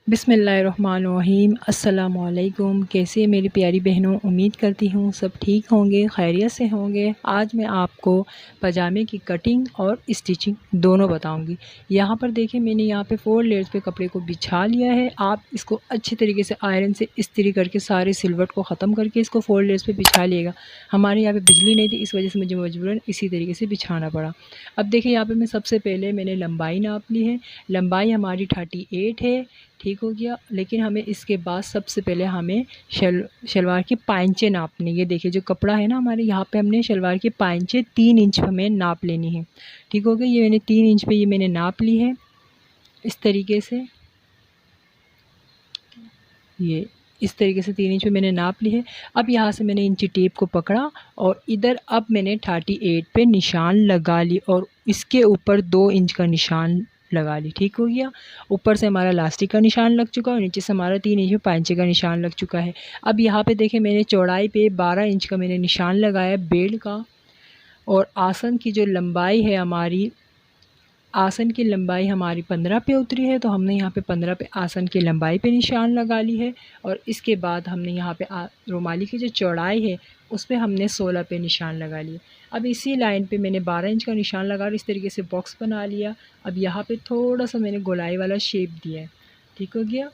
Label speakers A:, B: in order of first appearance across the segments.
A: बिस्मिल्लाहिर्रहमानिर्रहीम। अस्सलामुअलैकुम। कैसे मेरी प्यारी बहनों, उम्मीद करती हूँ सब ठीक होंगे, खैरियत से होंगे। आज मैं आपको पजामे की कटिंग और स्टिचिंग दोनों बताऊंगी। यहाँ पर देखिए, मैंने यहाँ पे 4 लेयर्स पे कपड़े को बिछा लिया है। आप इसको अच्छी तरीके से आयरन से इस्त्री करके सारे सिलवट को ख़त्म करके इसको 4 लेयर्स पे बिछा लिएगा। हमारे यहाँ पे बिजली नहीं थी, इस वजह से मुझे मजबूरन इसी तरीके से बिछाना पड़ा। अब देखिए, यहाँ पर मैं सबसे पहले मैंने लंबाई नाप ली है। लंबाई हमारी 38 है, ठीक हो गया। लेकिन हमें इसके बाद सबसे पहले हमें शलवार की पाइंचे नापनी। ये देखिए, जो कपड़ा है ना हमारे, यहाँ पे हमने शलवार की पाइंचे 3 इंच हमें नाप लेनी है, ठीक हो गया। ये मैंने 3 इंच पे ये मैंने नाप ली है इस तरीके से। ये इस तरीके से 3 इंच पे मैंने नाप ली है। अब यहाँ से मैंने इंची टेप को पकड़ा और इधर अब मैंने 38 पे निशान लगा ली और इसके ऊपर 2 इंच का निशान लगा ली, ठीक हो गया। ऊपर से हमारा लास्टिक का निशान लग चुका है और नीचे से हमारा 3 इंच में पांचे का निशान लग चुका है। अब यहाँ पे देखें, मैंने चौड़ाई पे 12 इंच का मैंने निशान लगाया बेल्ट का। और आसन की जो लंबाई है हमारी, आसन की लंबाई हमारी 15 पे उतरी है, तो हमने यहाँ पे 15 पे आसन की लंबाई पे निशान लगा ली है। और इसके बाद हमने यहाँ पे रुमाली की जो चौड़ाई है उस पे हमने 16 पे निशान लगा लिया। अब इसी लाइन पे मैंने 12 इंच का निशान लगा इस तरीके से बॉक्स बना लिया। अब यहाँ पे थोड़ा सा मैंने गोलाई वाला शेप दिया है, ठीक हो गया।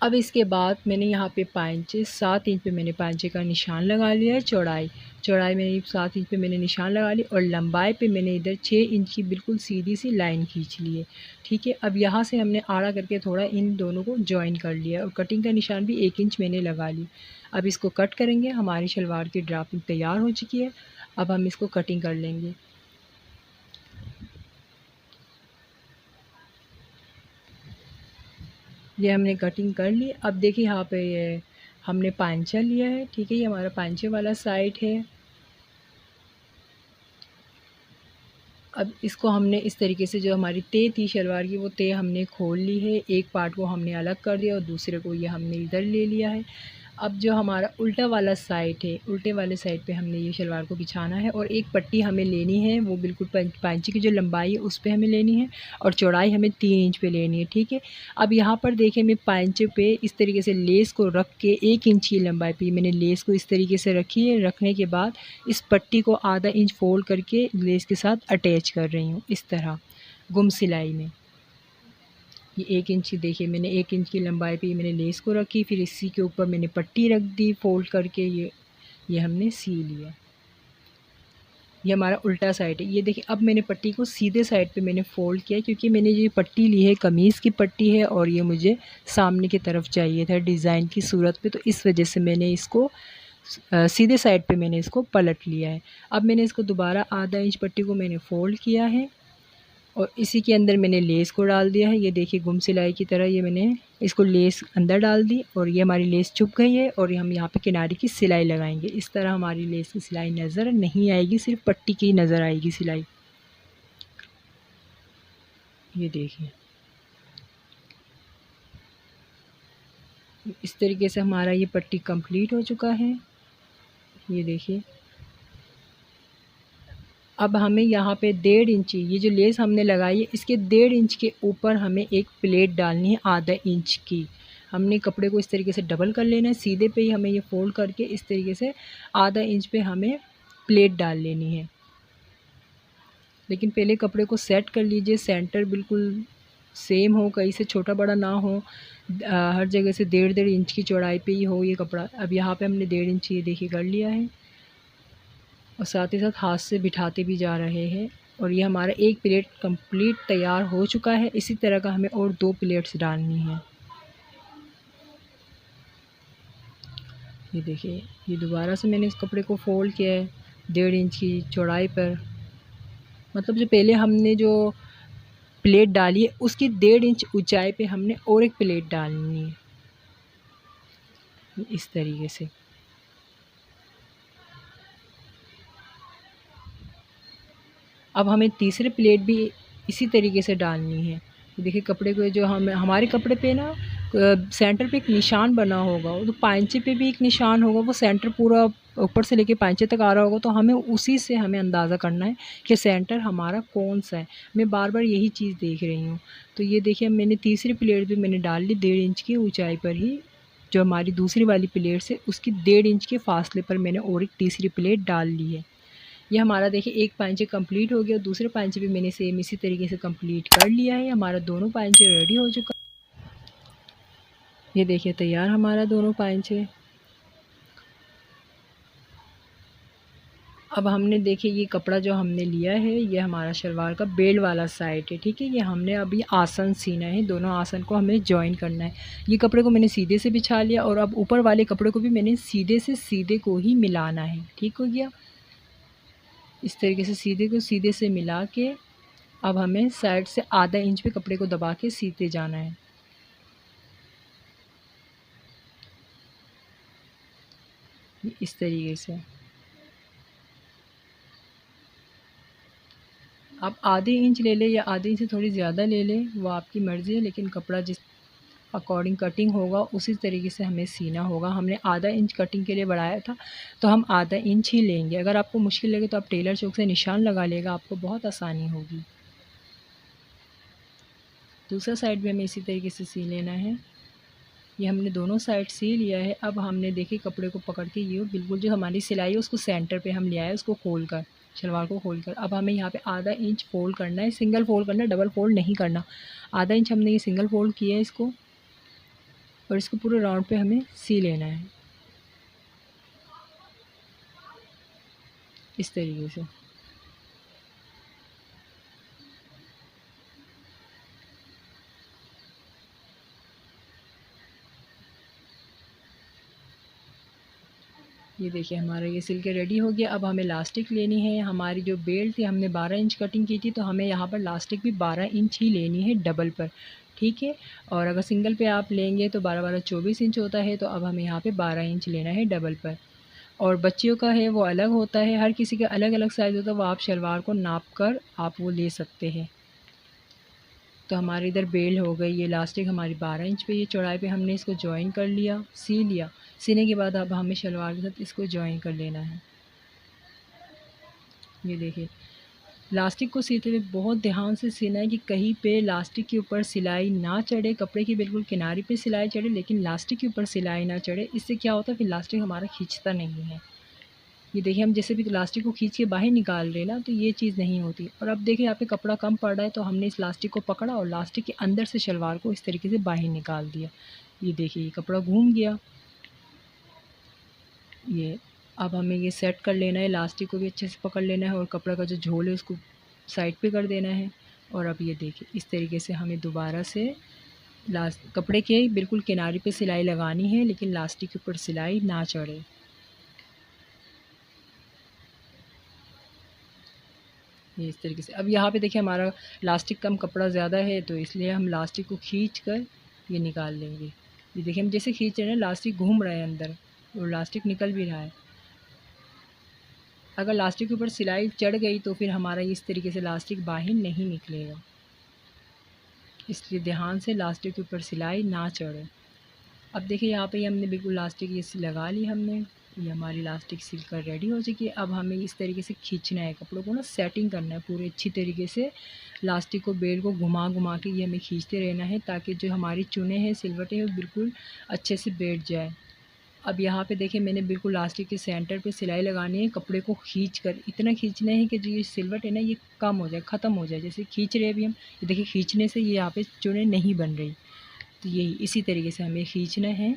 A: अब इसके बाद मैंने यहाँ पे पांचे 7 इंच पे मैंने पांचे का निशान लगा लिया है। चौड़ाई मैंने 7 इंच पे मैंने निशान लगा ली और लंबाई पे मैंने इधर 6 इंच की बिल्कुल सीधी सी लाइन खींच ली है, ठीक है। अब यहाँ से हमने आड़ा करके थोड़ा इन दोनों को जॉइन कर लिया और कटिंग का निशान भी 1 इंच मैंने लगा ली। अब इसको कट करेंगे। हमारी शलवार की ड्राफ्टिंग तैयार हो चुकी है। अब हम इसको कटिंग कर लेंगे। ये हमने कटिंग कर ली। अब देखिए, यहाँ पे ये हमने पांचा लिया है, ठीक है। ये हमारा पांचे वाला साइड है। अब इसको हमने इस तरीके से, जो हमारी तय थी शलवार की, वो तय हमने खोल ली है। एक पार्ट को हमने अलग कर दिया और दूसरे को ये हमने इधर ले लिया है। अब जो हमारा उल्टा वाला साइड है, उल्टे वाले साइड पे हमने ये शलवार को बिछाना है और एक पट्टी हमें लेनी है, वो बिल्कुल पांचे की जो लंबाई है उस पे हमें लेनी है और चौड़ाई हमें 3 इंच पे लेनी है, ठीक है। अब यहाँ पर देखें, मैं पांचे पे इस तरीके से लेस को रख के 1 इंच की लंबाई पे मैंने लेस को इस तरीके से रखी है। रखने के बाद इस पट्टी को आधा इंच फोल्ड करके लेस के साथ अटैच कर रही हूँ इस तरह गुम सिलाई में। ये 1 इंच की, देखिए मैंने 1 इंच की लंबाई पे मैंने लेस को रखी, फिर इसी के ऊपर मैंने पट्टी रख दी फोल्ड करके। ये हमने सी लिया। ये हमारा उल्टा साइड है। ये देखिए, अब मैंने पट्टी को सीधे साइड पे मैंने फ़ोल्ड किया, क्योंकि मैंने ये पट्टी ली है कमीज़ की पट्टी है और ये मुझे सामने की तरफ चाहिए था डिज़ाइन की सूरत पे, तो इस वजह से मैंने इसको सीधे साइड पे मैंने इसको पलट लिया है। अब मैंने इसको दोबारा आधा इंच पट्टी को मैंने फ़ोल्ड किया है और इसी के अंदर मैंने लेस को डाल दिया है। ये देखिए, गुम सिलाई की तरह ये मैंने इसको लेस अंदर डाल दी और ये हमारी लेस चुप गई है। और हम यहाँ पे किनारे की सिलाई लगाएंगे। इस तरह हमारी लेस की सिलाई नज़र नहीं आएगी, सिर्फ पट्टी की नज़र आएगी सिलाई। ये देखिए, इस तरीके से हमारा ये पट्टी कंप्लीट हो चुका है। ये देखिए, अब हमें यहाँ पे 1.5 इंची, ये जो लेस हमने लगाई है इसके 1.5 इंच के ऊपर हमें एक प्लेट डालनी है आधा इंच की। हमने कपड़े को इस तरीके से डबल कर लेना है, सीधे पे ही हमें ये फोल्ड करके इस तरीके से आधा इंच पे हमें प्लेट डाल लेनी है। लेकिन पहले कपड़े को सेट कर लीजिए, सेंटर बिल्कुल सेम हो, कहीं से छोटा बड़ा ना हो। हर जगह से 1.5 इंच की चौड़ाई पे ही हो ये कपड़ा। अब यहाँ पे हमने 1.5 इंच ये देखिए कर लिया है और साथ ही साथ हाथ से बिठाते भी जा रहे हैं। और ये हमारा एक प्लेट कंप्लीट तैयार हो चुका है। इसी तरह का हमें और 2 प्लेट्स डालनी है। ये देखिए, ये दोबारा से मैंने इस कपड़े को फोल्ड किया है 1.5 इंच की चौड़ाई पर। मतलब जो पहले हमने जो प्लेट डाली है उसकी 1.5 इंच ऊंचाई पे हमने और एक प्लेट डालनी है, इस तरीके से। अब हमें तीसरे प्लेट भी इसी तरीके से डालनी है। तो देखिए, कपड़े को जो हमारे कपड़े पे ना सेंटर पे एक निशान बना होगा, तो पांचे पे भी एक निशान होगा, वो सेंटर पूरा ऊपर से लेके पांचे तक आ रहा होगा, तो हमें उसी से हमें अंदाज़ा करना है कि सेंटर हमारा कौन सा है। मैं बार बार यही चीज़ देख रही हूँ। तो ये देखिए मैंने तीसरी प्लेट भी मैंने डाल ली 1.5 इंच की ऊंचाई पर ही, जो हमारी दूसरी वाली प्लेट से उसकी 1.5 इंच के फासले पर मैंने और एक तीसरी प्लेट डाल ली है। ये हमारा देखिए एक पांचे कंप्लीट हो गया, दूसरे पांचे भी मैंने सेम इसी तरीके से कंप्लीट कर लिया है। हमारा दोनों पांचे रेडी हो चुका, ये देखिए तैयार हमारा दोनों पांचे। अब हमने देखिए ये कपड़ा जो हमने लिया है ये हमारा शलवार का बेल्ट वाला साइड है, ठीक है। ये हमने अभी आसन सीना है, दोनों आसन को हमें जॉइन करना है। ये कपड़े को मैंने सीधे से बिछा लिया और अब ऊपर वाले कपड़े को भी मैंने सीधे से सीधे को ही मिलाना है, ठीक हो गया। इस तरीके से सीधे को सीधे से मिला के अब हमें साइड से आधा इंच पे कपड़े को दबा के सीते जाना है। इस तरीके से आप आधे इंच ले लें या आधे इंच से थोड़ी ज़्यादा ले लें, वो आपकी मर्ज़ी है, लेकिन कपड़ा जिस अकॉर्डिंग कटिंग होगा उसी तरीके से हमें सीना होगा। हमने आधा इंच कटिंग के लिए बढ़ाया था, तो हम आधा इंच ही लेंगे। अगर आपको मुश्किल लगे तो आप टेलर चौक से निशान लगा लेगा, आपको बहुत आसानी होगी। दूसरा साइड भी हमें इसी तरीके से सी लेना है। ये हमने दोनों साइड सी लिया है। अब हमने देखिए कपड़े को पकड़ के ये बिल्कुल जो हमारी सिलाई है उसको सेंटर पे हम ले आए, उसको खोल कर, शलवार को खोल कर। अब हमें यहाँ पे आधा इंच फोल्ड करना है, सिंगल फोल्ड करना है, डबल फोल्ड नहीं करना। आधा इंच हमने ये सिंगल फोल्ड किया है इसको, और इसको पूरे राउंड पे हमें सी लेना है इस तरीके से। ये देखिए हमारा ये सिल के रेडी हो गया। अब हमें लास्टिक लेनी है। हमारी जो बेल्ट थी हमने 12 इंच कटिंग की थी, तो हमें यहाँ पर लास्टिक भी 12 इंच ही लेनी है डबल पर, ठीक है। और अगर सिंगल पे आप लेंगे तो 12-12 24 इंच होता है, तो अब हमें यहाँ पे 12 इंच लेना है डबल पर। और बच्चियों का है वो अलग होता है, हर किसी का अलग अलग साइज़ होता है, वो आप शलवार को नाप कर आप वो ले सकते हैं। तो हमारे इधर बेल हो गई, ये लास्टिक हमारी 12 इंच पे, ये चौड़ाई पे हमने इसको जॉइन कर लिया, सी लिया। सीने के बाद अब हमें शलवार के साथ इसको जॉइन कर लेना है। ये देखिए लास्टिक को सीते हुए बहुत ध्यान से सीना है कि कहीं पे लास्टिक के ऊपर सिलाई ना चढ़े, कपड़े की बिल्कुल किनारे पे सिलाई चढ़े, लेकिन लास्टिक के ऊपर सिलाई ना चढ़े। इससे क्या होता है फिर लास्टिक हमारा खींचता नहीं है। ये देखिए हम जैसे भी लास्टिक को खींच के बाहर निकाल रहे ना, तो ये चीज़ नहीं होती। और अब देखिए यहाँ पे कपड़ा कम पड़ रहा है, तो हमने इस लास्टिक को पकड़ा और लास्टिक के अंदर से शलवार को इस तरीके से बाहर निकाल दिया। ये देखिए ये कपड़ा घूम गया। ये अब हमें ये सेट कर लेना है, लास्टिक को भी अच्छे से पकड़ लेना है और कपड़ा का जो झोल है उसको साइड पे कर देना है। और अब ये देखिए इस तरीके से हमें दोबारा से कपड़े के बिल्कुल किनारे पे सिलाई लगानी है, लेकिन लास्टिक के ऊपर सिलाई ना चढ़े। ये इस तरीके से। अब यहाँ पे देखिए हमारा लास्टिक कम कपड़ा ज़्यादा है, तो इसलिए हम लास्टिक को खींच कर ये निकाल लेंगे। ये देखिए हम जैसे खींच रहे हैं लास्टिक घूम रहा है अंदर और लास्टिक निकल भी रहा है। अगर लास्टिक के ऊपर सिलाई चढ़ गई तो फिर हमारा इस तरीके से लास्टिक बाहर नहीं निकलेगा, इसलिए ध्यान से लास्टिक के ऊपर सिलाई ना चढ़े। अब देखिए यहाँ पे हमने बिल्कुल लास्टिक ये लगा ली हमने, ये हमारी लास्टिक सिल कर रेडी हो चुकी है। अब हमें इस तरीके से खींचना है, कपड़ों को ना सेटिंग करना है पूरे अच्छी तरीके से। लास्टिक को बेल्ट को घुमा घुमा के ये हमें खींचते रहना है, ताकि जो हमारी चुने हैं सिलवटें हैं वो बिल्कुल अच्छे से बैठ जाए। अब यहाँ पे देखिए मैंने बिल्कुल लास्टिक के सेंटर पे सिलाई लगानी है, कपड़े को खींच कर इतना खींचना है कि जो ये सिलवट है ना ये कम हो जाए, ख़त्म हो जाए। जैसे खींच रहे हैं अभी हम, ये देखिए खींचने से ये यहाँ पे चुने नहीं बन रही, तो यही इसी तरीके से हमें खींचना है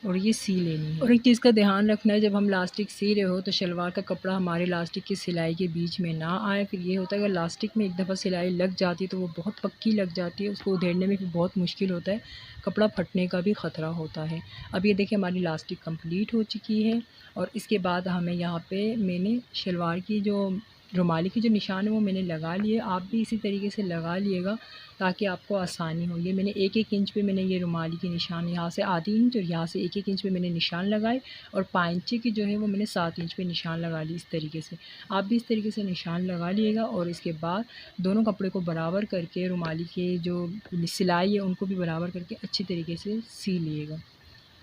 A: और ये सी लेनी है। और एक चीज़ का ध्यान रखना है, जब हम लास्टिक सी रहे हो तो शलवार का कपड़ा हमारे लास्टिक की सिलाई के बीच में ना आए। फिर ये होता है अगर लास्टिक में एक दफ़ा सिलाई लग जाती है तो वो बहुत पक्की लग जाती है, उसको उधेड़ने में फिर बहुत मुश्किल होता है, कपड़ा फटने का भी ख़तरा होता है। अब ये देखिए हमारी लास्टिक कंप्लीट हो चुकी है और इसके बाद हमें यहाँ पे मैंने शलवार की जो रुमाली के जो निशान है वो मैंने लगा लिए। आप भी इसी तरीके से लगा लिएगा ताकि आपको आसानी हो। ये मैंने 1-1 इंच पे मैंने ये रुमाली के निशान, यहाँ से आधी इंच और यहाँ से 1-1 इंच पे मैंने निशान लगाए, और पाइंचे की जो है वो मैंने 7 इंच पे निशान लगा ली। इस तरीके से आप भी इस तरीके से निशान लगा लिएगा। और इसके बाद दोनों कपड़े को बराबर करके रुमाली के जो सिलाई है उनको भी बराबर करके अच्छी तरीके से सी लिएगा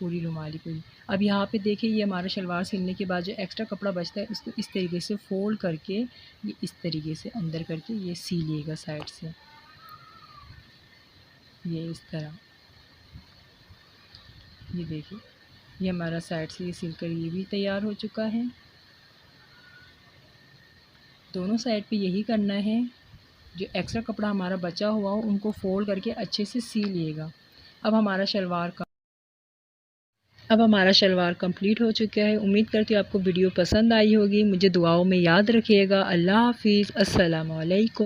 A: पूरी रुमाली को। अब यहाँ पे देखिए, ये हमारा शलवार सिलने के बाद जो एक्स्ट्रा कपड़ा बचता है उसको इस तरीके से फ़ोल्ड करके ये इस तरीके से अंदर करके ये सी लिएगा साइड से, ये इस तरह। ये देखिए, ये हमारा साइड से ये सिलकर ये भी तैयार हो चुका है। दोनों साइड पे यही करना है। जो एक्स्ट्रा कपड़ा हमारा बचा हुआ हो उनको फ़ोल्ड करके अच्छे से सी लिएगा। अब हमारा शलवार कंप्लीट हो चुका है। उम्मीद करती हूँ आपको वीडियो पसंद आई होगी। मुझे दुआओं में याद रखिएगा। अल्लाह हाफ़िज़। अस्सलामु अलैकुम।